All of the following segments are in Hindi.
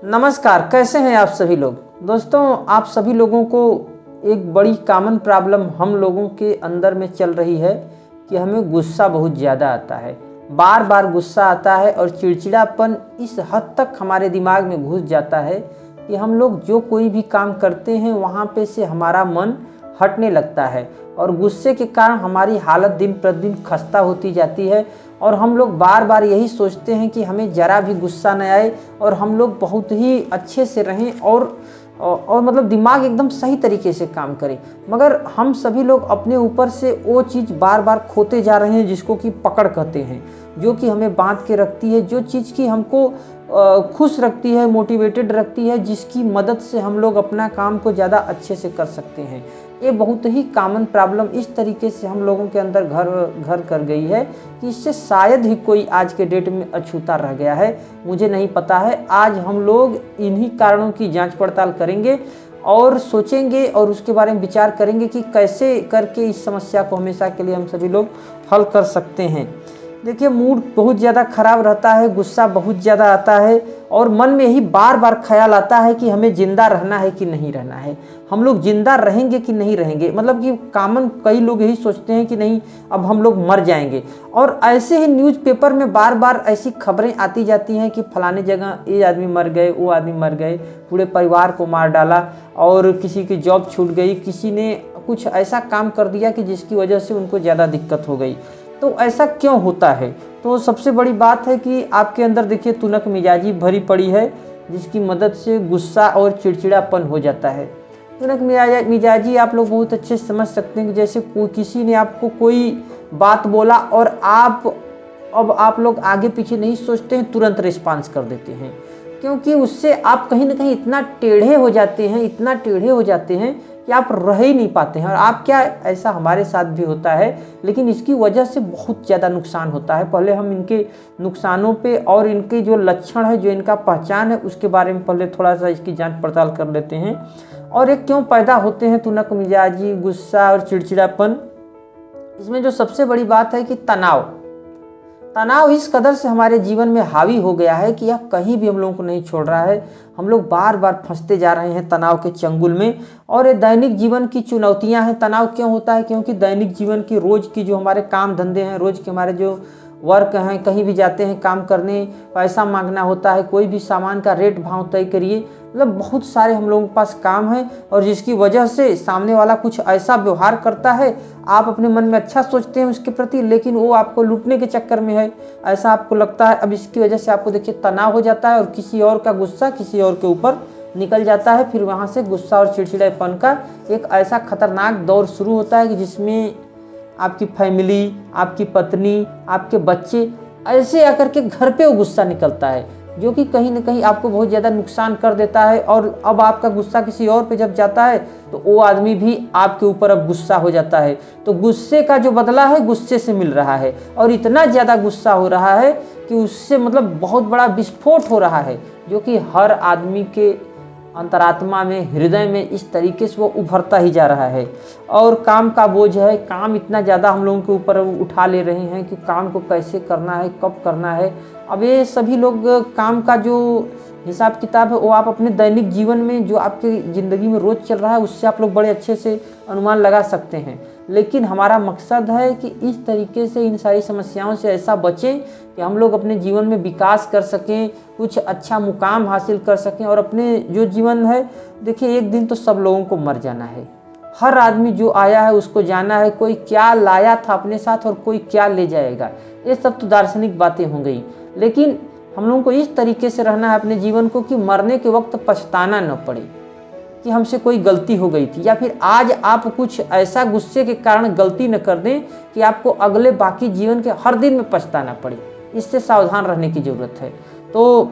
नमस्कार, कैसे हैं आप सभी लोग। दोस्तों, आप सभी लोगों को एक बड़ी कॉमन प्रॉब्लम हम लोगों के अंदर में चल रही है कि हमें गुस्सा बहुत ज़्यादा आता है। बार बार गुस्सा आता है और चिड़चिड़ापन इस हद तक हमारे दिमाग में घुस जाता है कि हम लोग जो कोई भी काम करते हैं वहाँ पे से हमारा मन हटने लगता है और गुस्से के कारण हमारी हालत दिन प्रतिदिन खस्ता होती जाती है। और हम लोग बार बार यही सोचते हैं कि हमें ज़रा भी गुस्सा न आए और हम लोग बहुत ही अच्छे से रहें और मतलब दिमाग एकदम सही तरीके से काम करे। मगर हम सभी लोग अपने ऊपर से वो चीज़ बार बार खोते जा रहे हैं जिसको कि पकड़ कहते हैं, जो कि हमें बांध के रखती है, जो चीज़ की हमको खुश रखती है, मोटिवेटेड रखती है, जिसकी मदद से हम लोग अपना काम को ज़्यादा अच्छे से कर सकते हैं। ये बहुत ही कॉमन प्रॉब्लम इस तरीके से हम लोगों के अंदर घर कर गई है कि इससे शायद ही कोई आज के डेट में अछूता रह गया है, मुझे नहीं पता है। आज हम लोग इन्हीं कारणों की जांच पड़ताल करेंगे और सोचेंगे और उसके बारे में विचार करेंगे कि कैसे करके इस समस्या को हमेशा के लिए हम सभी लोग हल कर सकते हैं। देखिए, मूड बहुत ज़्यादा ख़राब रहता है, गुस्सा बहुत ज़्यादा आता है और मन में यही बार बार ख्याल आता है कि हमें ज़िंदा रहना है कि नहीं रहना है, हम लोग ज़िंदा रहेंगे कि नहीं रहेंगे। मतलब कि कॉमन कई लोग यही सोचते हैं कि नहीं, अब हम लोग मर जाएंगे। और ऐसे ही न्यूज़पेपर में बार बार ऐसी खबरें आती जाती हैं कि फलाने जगह ये आदमी मर गए, वो आदमी मर गए, पूरे परिवार को मार डाला और किसी की जॉब छूट गई, किसी ने कुछ ऐसा काम कर दिया कि जिसकी वजह से उनको ज़्यादा दिक्कत हो गई। तो ऐसा क्यों होता है? तो सबसे बड़ी बात है कि आपके अंदर देखिए तुनक मिजाजी भरी पड़ी है, जिसकी मदद से गुस्सा और चिड़चिड़ापन हो जाता है। तुनक मिजाजी आप लोग बहुत अच्छे से समझ सकते हैं कि जैसे किसी ने आपको कोई बात बोला और आप लोग आगे पीछे नहीं सोचते हैं, तुरंत रिस्पांस कर देते हैं, क्योंकि उससे आप कहीं ना कहीं इतना टेढ़े हो जाते हैं कि आप रह ही नहीं पाते हैं। और आप क्या, ऐसा हमारे साथ भी होता है, लेकिन इसकी वजह से बहुत ज़्यादा नुकसान होता है। पहले हम इनके नुकसानों पे और इनके जो लक्षण है, जो इनका पहचान है, उसके बारे में पहले थोड़ा सा इसकी जांच पड़ताल कर लेते हैं। और ये क्यों पैदा होते हैं तुनक मिजाजी, गुस्सा और चिड़चिड़ापन? इसमें जो सबसे बड़ी बात है कि तनाव इस कदर से हमारे जीवन में हावी हो गया है कि यह कहीं भी हम लोगों को नहीं छोड़ रहा है। हम लोग बार बार फंसते जा रहे हैं तनाव के चंगुल में। और ये दैनिक जीवन की चुनौतियां हैं। तनाव क्यों होता है? क्योंकि दैनिक जीवन की रोज की जो हमारे काम धंधे हैं, रोज के हमारे जो वर्क हैं, कहीं भी जाते हैं काम करने, पैसा मांगना होता है, कोई भी सामान का रेट भाव तय करिए, मतलब बहुत सारे हम लोगों के पास काम है। और जिसकी वजह से सामने वाला कुछ ऐसा व्यवहार करता है, आप अपने मन में अच्छा सोचते हैं उसके प्रति, लेकिन वो आपको लूटने के चक्कर में है, ऐसा आपको लगता है। अब इसकी वजह से आपको देखिए तनाव हो जाता है और किसी और का गुस्सा किसी और के ऊपर निकल जाता है। फिर वहाँ से गुस्सा और चिड़चिड़ापन का एक ऐसा खतरनाक दौर शुरू होता है कि जिसमें आपकी फैमिली, आपकी पत्नी, आपके बच्चे, ऐसे आकर के घर पे वो गुस्सा निकलता है, जो कि कहीं ना कहीं आपको बहुत ज़्यादा नुकसान कर देता है। और अब आपका गुस्सा किसी और पे जब जाता है तो वो आदमी भी आपके ऊपर अब गुस्सा हो जाता है। तो गुस्से का जो बदला है गुस्से से मिल रहा है और इतना ज़्यादा गुस्सा हो रहा है कि उससे मतलब बहुत बड़ा विस्फोट हो रहा है, जो कि हर आदमी के अंतरात्मा में, हृदय में इस तरीके से वो उभरता ही जा रहा है। और काम का बोझ है, काम इतना ज़्यादा हम लोगों के ऊपर उठा ले रहे हैं कि काम को कैसे करना है, कब करना है। अब ये सभी लोग काम का जो हिसाब किताब है वो आप अपने दैनिक जीवन में, जो आपकी ज़िंदगी में रोज़ चल रहा है, उससे आप लोग बड़े अच्छे से अनुमान लगा सकते हैं। लेकिन हमारा मकसद है कि इस तरीके से इन सारी समस्याओं से ऐसा बचें कि हम लोग अपने जीवन में विकास कर सकें, कुछ अच्छा मुकाम हासिल कर सकें। और अपने जो जीवन है, देखिए एक दिन तो सब लोगों को मर जाना है। हर आदमी जो आया है उसको जाना है। कोई क्या लाया था अपने साथ और कोई क्या ले जाएगा, ये सब तो दार्शनिक बातें हो गई। लेकिन हम लोगों को इस तरीके से रहना है अपने जीवन को कि मरने के वक्त पछताना न पड़े कि हमसे कोई गलती हो गई थी, या फिर आज आप कुछ ऐसा गुस्से के कारण गलती न कर दें कि आपको अगले बाकी जीवन के हर दिन में पछताना पड़े। इससे सावधान रहने की ज़रूरत है। तो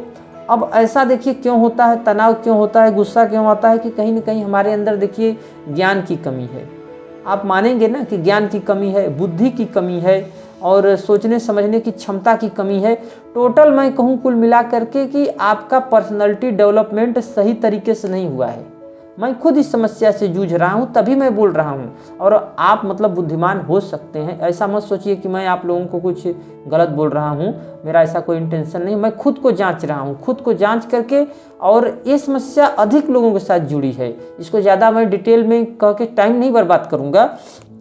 अब ऐसा देखिए क्यों होता है, तनाव क्यों होता है, गुस्सा क्यों आता है कि कहीं ना कहीं हमारे अंदर देखिए ज्ञान की कमी है। आप मानेंगे ना कि ज्ञान की कमी है, बुद्धि की कमी है और सोचने समझने की क्षमता की कमी है। टोटल मैं कहूँ कुल मिला करके कि आपका पर्सनैलिटी डेवलपमेंट सही तरीके से नहीं हुआ है। मैं खुद इस समस्या से जूझ रहा हूँ तभी मैं बोल रहा हूँ। और आप मतलब बुद्धिमान हो सकते हैं, ऐसा मत सोचिए कि मैं आप लोगों को कुछ गलत बोल रहा हूँ, मेरा ऐसा कोई इंटेंशन नहीं। मैं खुद को जांच रहा हूँ, खुद को जांच करके, और ये समस्या अधिक लोगों के साथ जुड़ी है। इसको ज़्यादा मैं डिटेल में कह के टाइम नहीं बर्बाद करूँगा।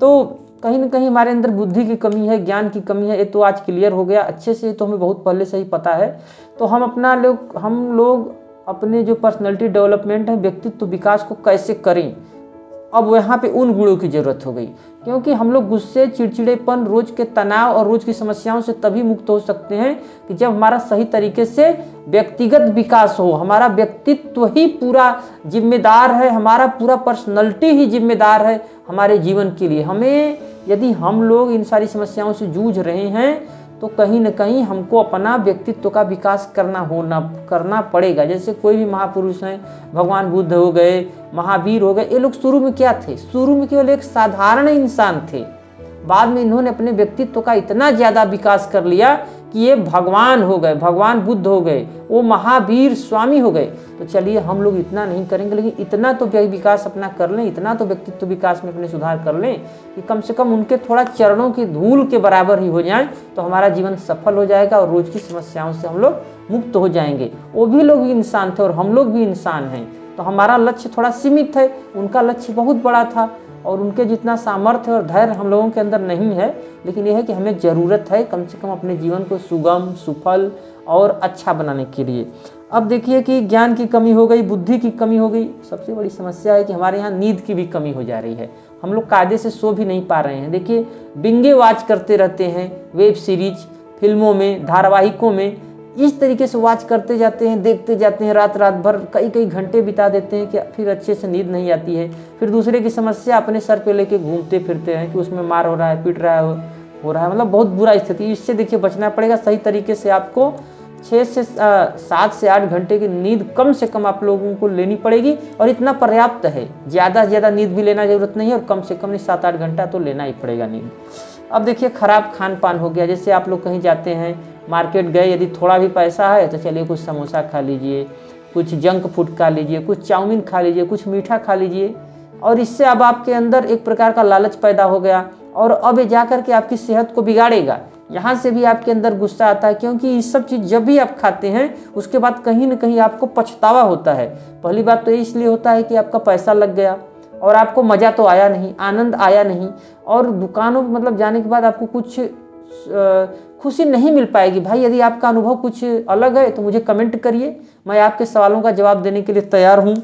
तो कहीं ना कहीं हमारे अंदर बुद्धि की कमी है, ज्ञान की कमी है, ये तो आज क्लियर हो गया अच्छे से, तो हमें बहुत पहले से ही पता है। तो हम लोग अपने जो पर्सनैलिटी डेवलपमेंट है, व्यक्तित्व विकास को कैसे करें, अब यहाँ पे उन गुणों की जरूरत हो गई। क्योंकि हम लोग गुस्से, चिड़चिड़ेपन, रोज के तनाव और रोज की समस्याओं से तभी मुक्त हो सकते हैं कि जब हमारा सही तरीके से व्यक्तिगत विकास हो। हमारा व्यक्तित्व ही पूरा जिम्मेदार है, हमारा पूरा पर्सनैलिटी ही जिम्मेदार है हमारे जीवन के लिए। हमें, यदि हम लोग इन सारी समस्याओं से जूझ रहे हैं तो कहीं न कहीं हमको अपना व्यक्तित्व का विकास करना पड़ेगा। जैसे कोई भी महापुरुष हैं, भगवान बुद्ध हो गए, महावीर हो गए, ये लोग शुरू में क्या थे? शुरू में केवल एक साधारण इंसान थे। बाद में इन्होंने अपने व्यक्तित्व का इतना ज़्यादा विकास कर लिया कि ये भगवान हो गए, भगवान बुद्ध हो गए, वो महावीर स्वामी हो गए। तो चलिए हम लोग इतना नहीं करेंगे, लेकिन इतना तो विकास अपना कर लें, इतना तो व्यक्तित्व विकास में अपने सुधार कर लें कि कम से कम उनके थोड़ा चरणों की धूल के बराबर ही हो जाएं, तो हमारा जीवन सफल हो जाएगा और रोज की समस्याओं से हम लोग मुक्त हो जाएंगे। वो भी लोग इंसान थे और हम लोग भी इंसान हैं, तो हमारा लक्ष्य थोड़ा सीमित है, उनका लक्ष्य बहुत बड़ा था और उनके जितना सामर्थ्य और धैर्य हम लोगों के अंदर नहीं है। लेकिन यह है कि हमें ज़रूरत है कम से कम अपने जीवन को सुगम, सुफल और अच्छा बनाने के लिए। अब देखिए कि ज्ञान की कमी हो गई, बुद्धि की कमी हो गई। सबसे बड़ी समस्या है कि हमारे यहाँ नींद की भी कमी हो जा रही है। हम लोग कायदे से सो भी नहीं पा रहे हैं। देखिए, बिंगे वॉच करते रहते हैं, वेब सीरीज, फिल्मों में, धारावाहिकों में, इस तरीके से वॉच करते जाते हैं, देखते जाते हैं, रात भर कई घंटे बिता देते हैं कि फिर अच्छे से नींद नहीं आती है। फिर दूसरे की समस्या अपने सर पे लेके घूमते फिरते हैं कि उसमें मार हो रहा है, पीट रहा हो रहा है, मतलब बहुत बुरा स्थिति। इससे देखिए बचना पड़ेगा। सही तरीके से आपको 7 से 8 घंटे की नींद कम से कम आप लोगों को लेनी पड़ेगी, और इतना पर्याप्त है। ज़्यादा से ज़्यादा नींद भी लेना जरूरत नहीं है, और कम से कम 7-8 घंटा तो लेना ही पड़ेगा नींद। अब देखिए, खराब खान पान हो गया। जैसे आप लोग कहीं जाते हैं, मार्केट गए, यदि थोड़ा भी पैसा है तो चलिए कुछ समोसा खा लीजिए, कुछ जंक फूड खा लीजिए, कुछ चाउमीन खा लीजिए, कुछ मीठा खा लीजिए, और इससे अब आपके अंदर एक प्रकार का लालच पैदा हो गया, और अब ये जा कर के आपकी सेहत को बिगाड़ेगा। यहाँ से भी आपके अंदर गुस्सा आता है, क्योंकि ये सब चीज़ जब भी आप खाते हैं उसके बाद कहीं न कहीं आपको पछतावा होता है। पहली बात तो ये इसलिए होता है कि आपका पैसा लग गया और आपको मज़ा तो आया नहीं, आनंद आया नहीं, और दुकानों मतलब जाने के बाद आपको कुछ खुशी नहीं मिल पाएगी। भाई, यदि आपका अनुभव कुछ अलग है तो मुझे कमेंट करिए, मैं आपके सवालों का जवाब देने के लिए तैयार हूँ।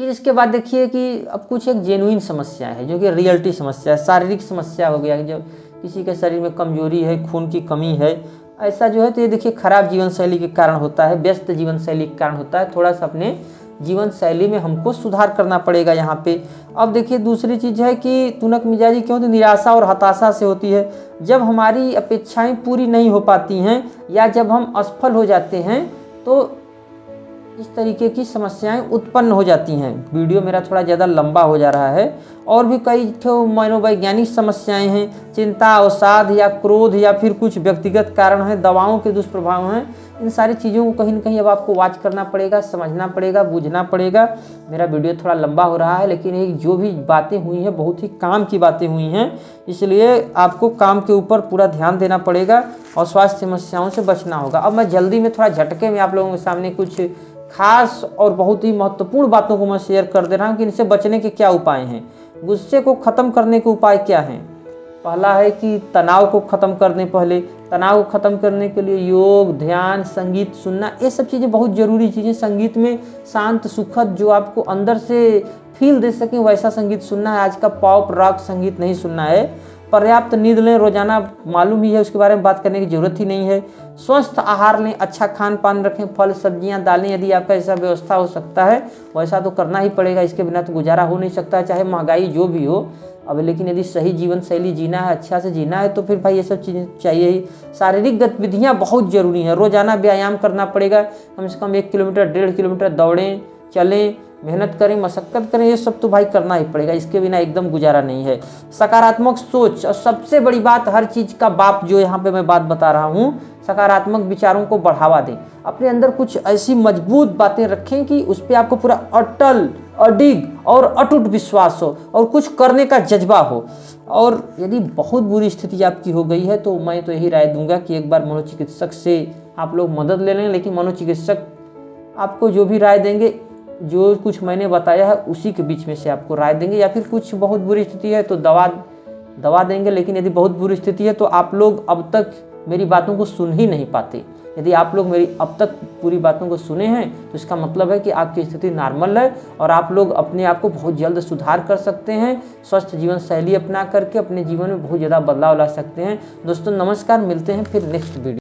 फिर इसके बाद देखिए कि अब कुछ एक जेन्युइन समस्या है, जो कि रियलिटी समस्या है, शारीरिक समस्या हो गया। जब किसी के शरीर में कमजोरी है, खून की कमी है, ऐसा जो है, तो ये देखिए खराब जीवन शैली के कारण होता है, व्यस्त जीवन शैली के कारण होता है। थोड़ा सा अपने जीवन शैली में हमको सुधार करना पड़ेगा यहाँ पे। अब देखिए, दूसरी चीज़ है कि तुनक मिजाजी क्यों होती है? निराशा और हताशा से होती है। जब हमारी अपेक्षाएं पूरी नहीं हो पाती हैं या जब हम असफल हो जाते हैं तो इस तरीके की समस्याएं उत्पन्न हो जाती हैं। वीडियो मेरा थोड़ा ज़्यादा लंबा हो जा रहा है। और भी कई तो मनोवैज्ञानिक समस्याएं हैं, चिंता, अवसाद या क्रोध, या फिर कुछ व्यक्तिगत कारण हैं, दवाओं के दुष्प्रभाव हैं। इन सारी चीज़ों को कहीं न कहीं अब आपको वॉच करना पड़ेगा, समझना पड़ेगा, बूझना पड़ेगा। मेरा वीडियो थोड़ा लंबा हो रहा है, लेकिन ये जो भी बातें हुई हैं बहुत ही काम की बातें हुई हैं, इसलिए आपको काम के ऊपर पूरा ध्यान देना पड़ेगा और स्वास्थ्य समस्याओं से बचना होगा। अब मैं जल्दी में थोड़ा झटके में आप लोगों के सामने कुछ खास और बहुत ही महत्वपूर्ण बातों को मैं शेयर कर दे रहा हूँ कि इनसे बचने के क्या उपाय हैं। गुस्से को ख़त्म करने के उपाय क्या हैं? पहला है कि तनाव को ख़त्म करने पहले तनाव को ख़त्म करने के लिए योग, ध्यान, संगीत सुनना, ये सब चीज़ें बहुत ज़रूरी चीज़ें। संगीत में शांत, सुखद, जो आपको अंदर से फील दे सके वैसा संगीत सुनना है। आज का पॉप रॉक संगीत नहीं सुनना है। पर्याप्त नींद लें रोजाना, मालूम ही है, उसके बारे में बात करने की जरूरत ही नहीं है। स्वस्थ आहार लें, अच्छा खान पान रखें, फल सब्जियां दालें, यदि आपका ऐसा व्यवस्था हो सकता है वैसा तो करना ही पड़ेगा, इसके बिना तो गुजारा हो नहीं सकता है, चाहे महंगाई जो भी हो। अब लेकिन यदि सही जीवन शैली जीना है, अच्छा से जीना है, तो फिर भाई ये सब चीज़ें चाहिए ही। शारीरिक गतिविधियाँ बहुत ज़रूरी हैं, रोजाना व्यायाम करना पड़ेगा, कम से कम 1 किलोमीटर 1.5 किलोमीटर दौड़ें, चलें, मेहनत करें, मशक्कत करें, ये सब तो भाई करना ही पड़ेगा, इसके बिना एकदम गुजारा नहीं है। सकारात्मक सोच, और सबसे बड़ी बात, हर चीज़ का बाप जो यहाँ पे मैं बात बता रहा हूँ, सकारात्मक विचारों को बढ़ावा दें। अपने अंदर कुछ ऐसी मजबूत बातें रखें कि उस पर आपको पूरा अटल, अडिग और अटूट विश्वास हो और कुछ करने का जज्बा हो। और यदि बहुत बुरी स्थिति आपकी हो गई है तो मैं तो यही राय दूंगा कि एक बार मनोचिकित्सक से आप लोग मदद ले लें। लेकिन मनोचिकित्सक आपको जो भी राय देंगे, जो कुछ मैंने बताया है उसी के बीच में से आपको राय देंगे, या फिर कुछ बहुत बुरी स्थिति है तो दवा देंगे। लेकिन यदि बहुत बुरी स्थिति है तो आप लोग अब तक मेरी बातों को सुन ही नहीं पाते। यदि आप लोग मेरी अब तक पूरी बातों को सुने हैं तो इसका मतलब है कि आपकी स्थिति नॉर्मल है और आप लोग अपने आप को बहुत जल्द सुधार कर सकते हैं। स्वस्थ जीवन शैली अपना करके अपने जीवन में बहुत ज़्यादा बदलाव ला सकते हैं। दोस्तों नमस्कार, मिलते हैं फिर नेक्स्ट वीडियो।